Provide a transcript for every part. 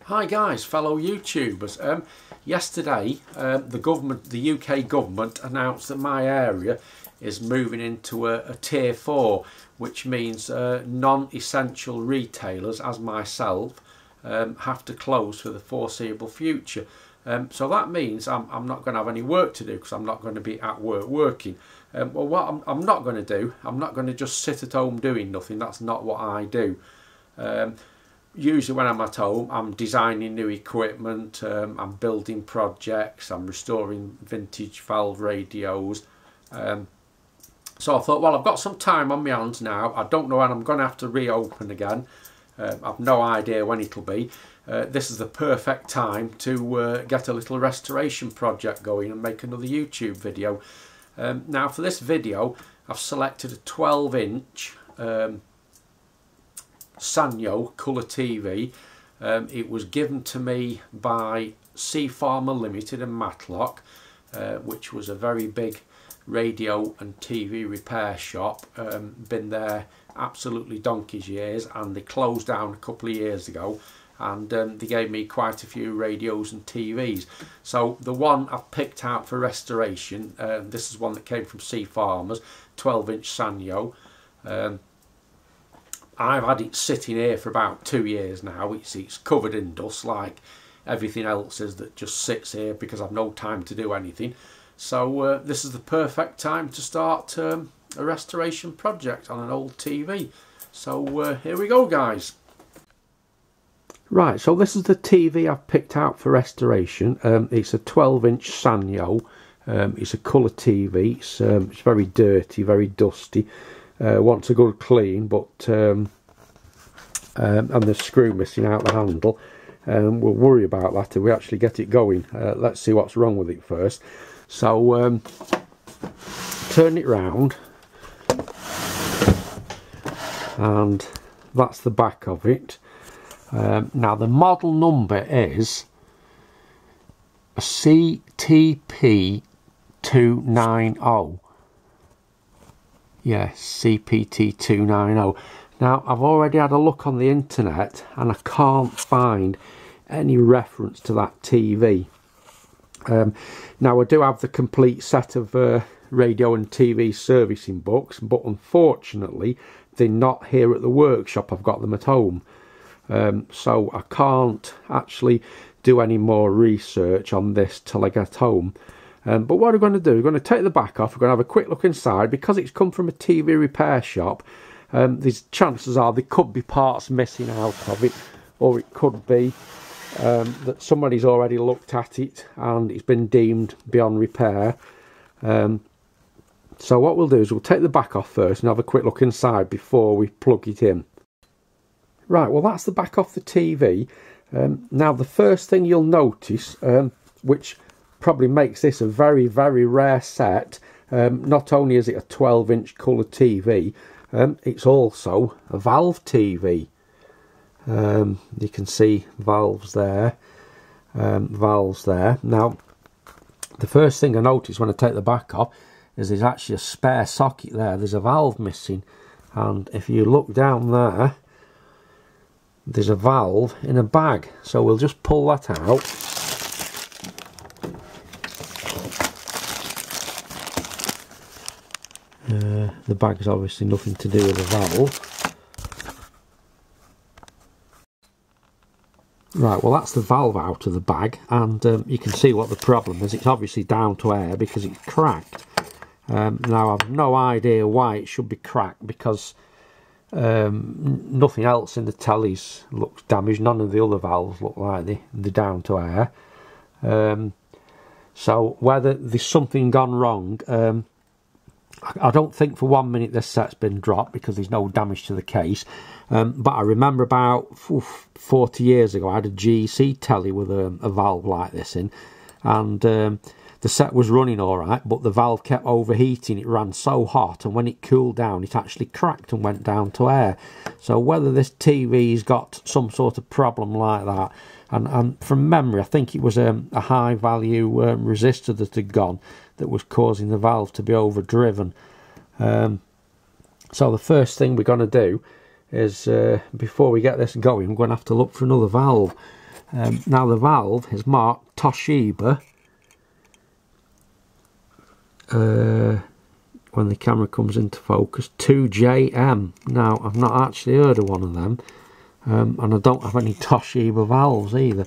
Hi guys, fellow YouTubers. Yesterday the UK government announced that my area is moving into a tier 4, which means non-essential retailers as myself have to close for the foreseeable future. So that means I'm not going to have any work to do because I'm not going to be at work working. Well, what I'm not going to do, I'm not going to just sit at home doing nothing. That's not what I do. Usually when I'm at home, I'm designing new equipment, I'm building projects, I'm restoring vintage valve radios. So I thought, well, I've got some time on my hands now. I don't know when I'm going to have to reopen again. I've no idea when it'll be. This is the perfect time to get a little restoration project going and make another YouTube video. Now for this video, I've selected a 12-inch Sanyo colour TV. It was given to me by Sea Farmer Limited in Matlock, which was a very big radio and TV repair shop. Been there absolutely donkey's years, and they closed down a couple of years ago, and they gave me quite a few radios and TVs. So the one I've picked out for restoration, this is one that came from Sea Farmers, 12-inch Sanyo. I've had it sitting here for about 2 years now. It's covered in dust like everything else is that just sits here because I've no time to do anything. So this is the perfect time to start a restoration project on an old TV. So here we go, guys. Right, so this is the TV I've picked out for restoration. It's a 12-inch Sanyo. It's a colour TV. It's very dirty, very dusty. Wants a good clean, but and the screw missing out the handle. We'll worry about that if we actually get it going. Let's see what's wrong with it first. So turn it round, and that's the back of it. Now the model number is a CTP290. Yes, CTP290. Now I've already had a look on the internet and I can't find any reference to that TV. Now I do have the complete set of radio and TV servicing books, but unfortunately they're not here at the workshop. I've got them at home. So I can't actually do any more research on this till I get home. But what we're going to do, we're going to take the back off, we're going to have a quick look inside. Because it's come from a TV repair shop, these chances are there could be parts missing out of it, or it could be that somebody's already looked at it and it's been deemed beyond repair. So what we'll do is we'll take the back off first and have a quick look inside before we plug it in. Right, well that's the back off the TV. Now the first thing you'll notice, which probably makes this a very, very rare set, not only is it a 12-inch colour TV, it's also a valve TV. You can see valves there, Now the first thing I notice when I take the back off is there's actually a spare socket there. There's a valve missing, and if you look down there, there's a valve in a bag. So we'll just pull that out. The bag's obviously nothing to do with the valve. Right, well that's the valve out of the bag, and you can see what the problem is. It's obviously down to air because it's cracked. Now I've no idea why it should be cracked, because nothing else in the tellies looks damaged. None of the other valves look like they're down to air. So whether there's something gone wrong, I don't think for 1 minute this set's been dropped, because there's no damage to the case. But I remember about 40 years ago I had a GEC telly with a valve like this in, and the set was running alright, but the valve kept overheating. It ran so hot, and when it cooled down it actually cracked and went down to air. So whether this TV's got some sort of problem like that, and from memory I think it was a high value resistor that had gone, that was causing the valve to be overdriven. So the first thing we're going to do is, before we get this going, I'm going to have to look for another valve. Now the valve is marked Toshiba. When the camera comes into focus, 2JM. Now I've not actually heard of one of them, and I don't have any Toshiba valves either,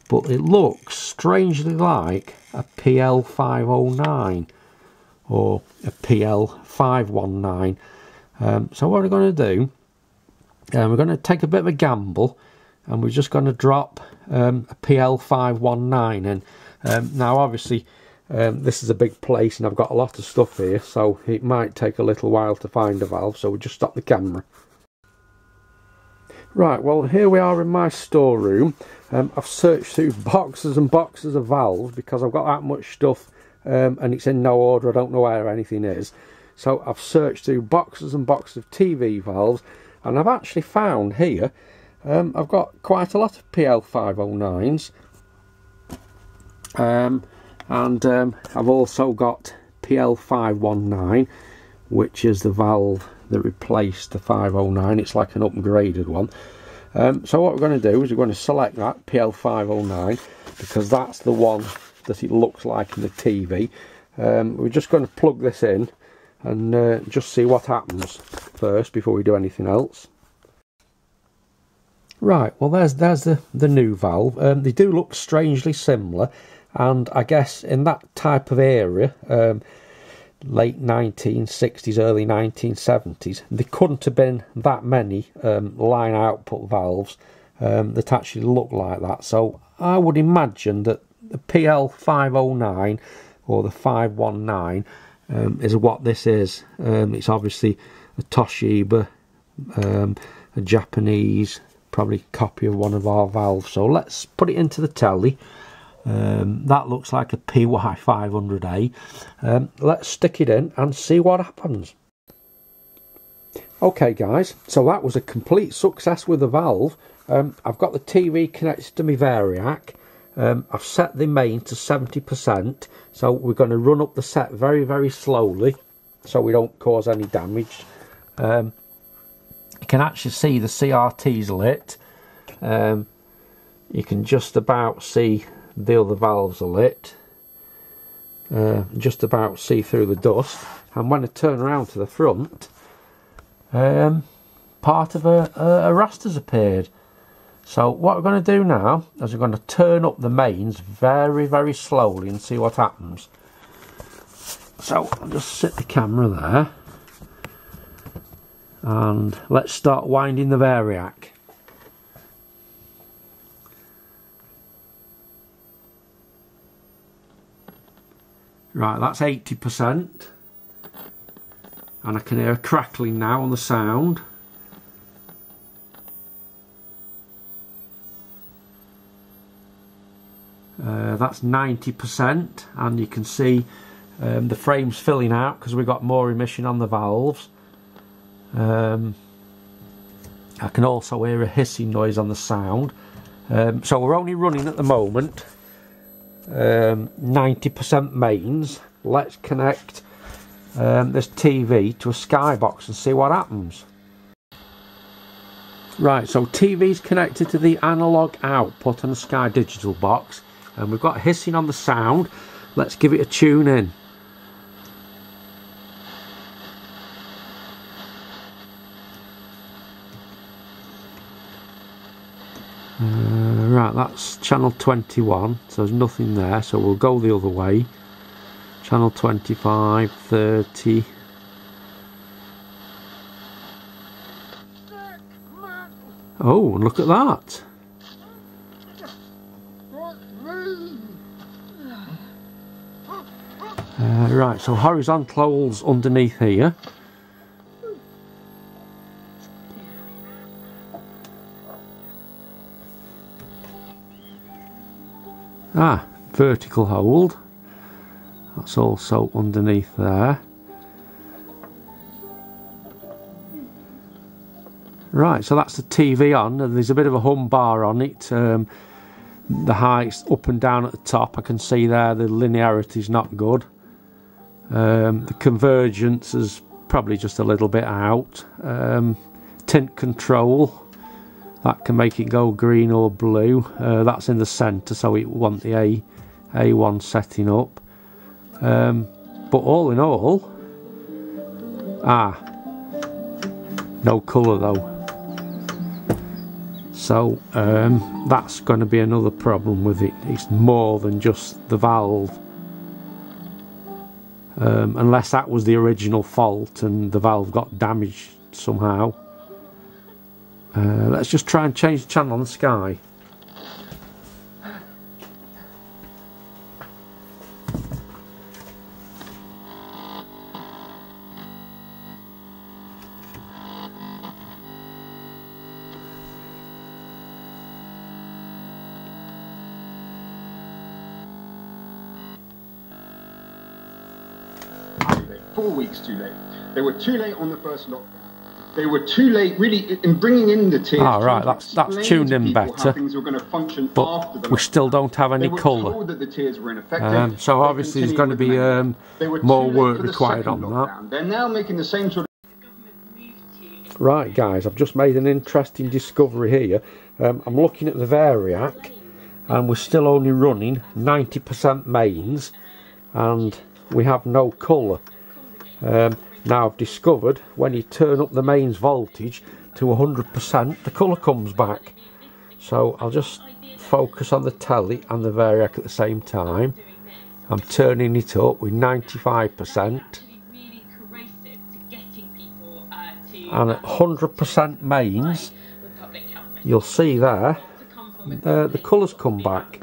but it looks strangely like a PL509 or a PL519. So what we're going to do, we're going to take a bit of a gamble, and we're just going to drop a PL519 in. Now obviously this is a big place and I've got a lot of stuff here, so it might take a little while to find a valve, so we'll just stop the camera. Right, well here we are in my storeroom. I've searched through boxes and boxes of valves because I've got that much stuff and it's in no order, I don't know where anything is. So I've searched through boxes and boxes of TV valves, and I've actually found here, I've got quite a lot of PL509s. And I've also got PL519, which is the valve that replaced the 509. It's like an upgraded one. So what we're going to do is we're going to select that PL509 because that's the one that it looks like in the TV. We're just going to plug this in and just see what happens first before we do anything else. Right, well there's the new valve. They do look strangely similar. And I guess in that type of area, late 1960s, early 1970s, there couldn't have been that many line output valves that actually look like that. So I would imagine that the PL509 or the 519 is what this is. It's obviously a Toshiba, a Japanese, probably copy of one of our valves. So let's put it into the telly. That looks like a PY500A. Let's stick it in and see what happens. Okay guys, so that was a complete success with the valve. I've got the TV connected to my Variac. I've set the main to 70%, so we're going to run up the set very, very slowly so we don't cause any damage. You can actually see the CRT's lit. You can just about see the other valves are lit, just about see through the dust, and when I turn around to the front, part of a raster's appeared. So what we're going to do now is we're going to turn up the mains very, very slowly and see what happens. So I'll just sit the camera there and let's start winding the Variac. Right, that's 80%, and I can hear a crackling now on the sound. That's 90%, and you can see the frame's filling out because we've got more emission on the valves. I can also hear a hissing noise on the sound. So we're only running at the moment 90% mains. Let's connect this TV to a skybox and see what happens. Right, so TV's connected to the analog output on the Sky Digital box, and we've got hissing on the sound. Let's give it a tune in. Right, that's channel 21, so there's nothing there, so we'll go the other way. Channel 25, 30. Oh, and look at that. Right, so horizontal holes underneath here. Ah, vertical hold. That's also underneath there. Right, so that's the TV on, and there's a bit of a hum bar on it. The height's up and down at the top. I can see there the linearity's not good. The convergence is probably just a little bit out. Tint control, that can make it go green or blue. That's in the centre, so it want the A1 setting up. But all in all, no colour though. So that's going to be another problem with it. It's more than just the valve. Unless that was the original fault and the valve got damaged somehow. Let's just try and change the channel on the Sky. Too late. 4 weeks too late. They were too late on the first lockdown. They were too late, really, in bringing in the tiers. Ah, right, that's tuned in better. But we still don't have any colour. So obviously there's going to be more work required on that. They're now making the same sort of... Right, guys, I've just made an interesting discovery here. I'm looking at the Variac, and we're still only running 90% mains, and we have no colour. Now I've discovered when you turn up the mains voltage to 100%, the colour comes back. So I'll just focus on the telly and the Variac at the same time. I'm turning it up with 95%. And at 100% mains, you'll see there, the colours come back.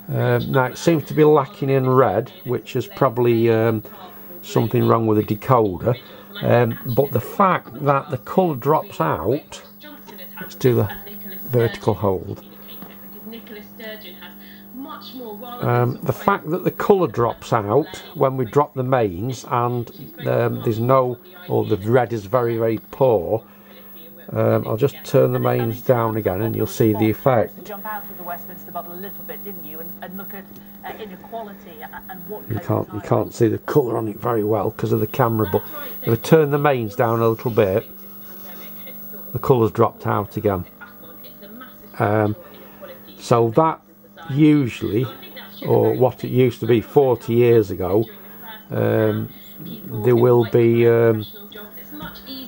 Now it seems to be lacking in red, which is probably something wrong with the decoder, but the fact that the colour drops out, let's do the vertical hold, the fact that the colour drops out when we drop the mains and there's no, or the red is very, very poor. I'll just turn the mains down again and you'll see the effect. Jump out of the Westminster bubble a little bit, didn't you? And look at inequality and what you can't see the colour on it very well because of the camera, but if I turn the mains down a little bit, the colour's dropped out again. So that usually, or what it used to be 40 years ago, there will be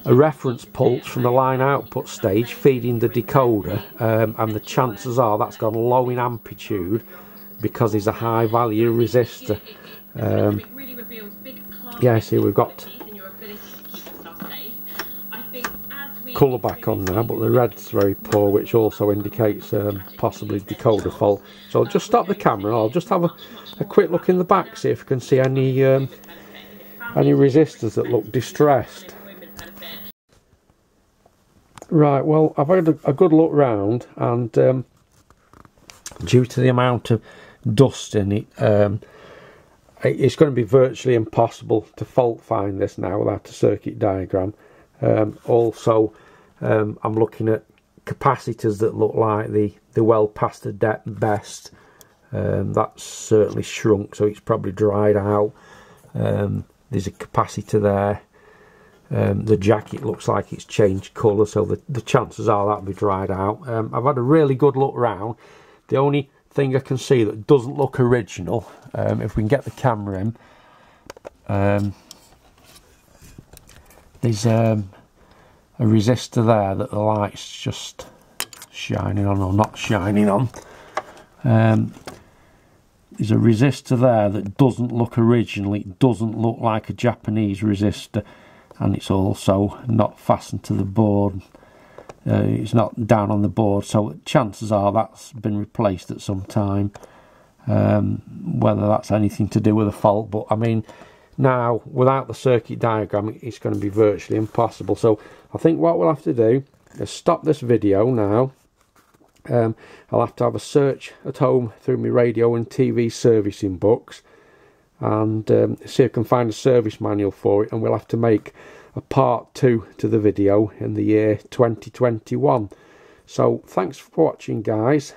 a reference pulse from the line output stage feeding the decoder, and the chances are that's gone low in amplitude because it's a high value resistor. Yeah, see, we've got colour back on now, but the red's very poor, which also indicates possibly decoder fault. So I'll just stop the camera and I'll just have a quick look in the back, see if I can see any resistors that look distressed. Right, well, I've had a good look round, and due to the amount of dust in it, it's going to be virtually impossible to fault find this now without a circuit diagram. Also, I'm looking at capacitors that look like they're well past the best. That's certainly shrunk, so it's probably dried out. There's a capacitor there. The jacket looks like it's changed colour, so the chances are that'll be dried out. I've had a really good look round. The only thing I can see that doesn't look original, if we can get the camera in, there's a resistor there that the light's just shining on or not shining on. There's a resistor there that doesn't look original. It doesn't look like a Japanese resistor, and it's also not fastened to the board. It's not down on the board, so chances are that's been replaced at some time. Whether that's anything to do with a fault, but I mean, now without the circuit diagram it's going to be virtually impossible. So I think what we'll have to do is stop this video now. I'll have to have a search at home through my radio and TV servicing books and see if I can find a service manual for it, and we'll have to make a part 2 to the video in the year 2021. So thanks for watching, guys.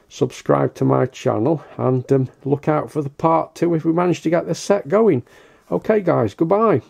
Subscribe to my channel and look out for the part 2 if we manage to get this set going. Okay guys, goodbye.